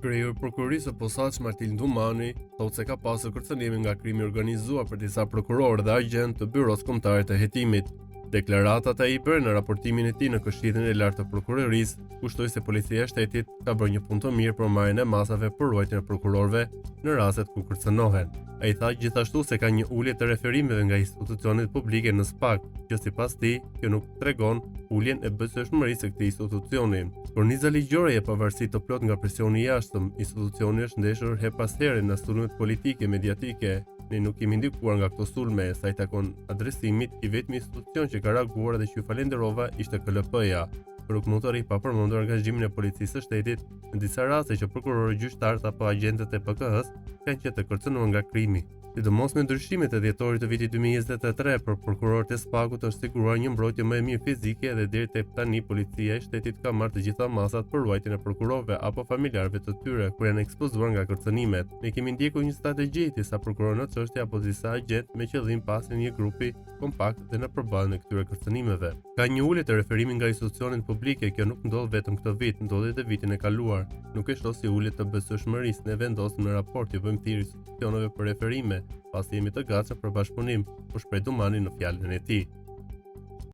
Kryeri i prokurorisë së posaçme Artil Ndumani thotë se ka pasur kërcënime nga krimi organizuar për disa prokurorë dhe agjentë të Byros Kombëtare të Hetimit. Deklaratat ai bërë në raportimin e tij në Këshillin e Lartë të Prokurorisë, kushtoi se policia e shtetit ka bërë një punë të mirë për marrjen e masave për ruajtjen e prokurorëve në rastet ku kërcënohen. Ai tha gjithashtu se ka një ulje të referimeve nga institucionet publike në SPAK, që sipas tij kjo nuk tregon uljen e besueshmërisë së këtij institucioni. Korniza ligjore e pavarësisht të plot nga presioni i jashtëm, institucioni është ndeshur her pas here në sulmet politike mediatike. Ne nuk kemi ndikuar nga këto sulme, sa i takon adresimit, i vetmi institucion që ka reaguar dhe që ju falenderova ishte KLP-ja. Prokurotori pa përmendur angazhimin e policisë së shtetit në disa raste që prokurorë, gjyqtarët apo agjentët e PKH-s kanë qenë të kërcënuar nga krimi. Sidomos me ndryshimet e dhjetorit të vitit 2023 për prokurorët e SPAK-ut është siguruar një mbrojtje më e mirë fizike dhe deri tek tani policia e shtetit ka marrë të gjitha masat për ruajtjen e prokurorëve apo familjarëve të tyre kur janë ekspozuar nga kërcënimet. Ne kemi ndjekur një strategji disa prokurorë në çështje apo disa agjentë me qëllim pasin një grupi kompakt dhe në përballjen e këtyre kërcënimeve. Ka një ulje të referimit nga institucionet publike, kjo nuk ndodh vetëm këtë vit, ndodhi edhe vitin e kaluar. Nuk është ose ulje të besueshmërisë, ne vendosim në raport të bëjmë thirrje institucioneve për referime, pasi jemi të gatshëm për bashkëpunim, po shpreh Ndumani në fjalën e tij.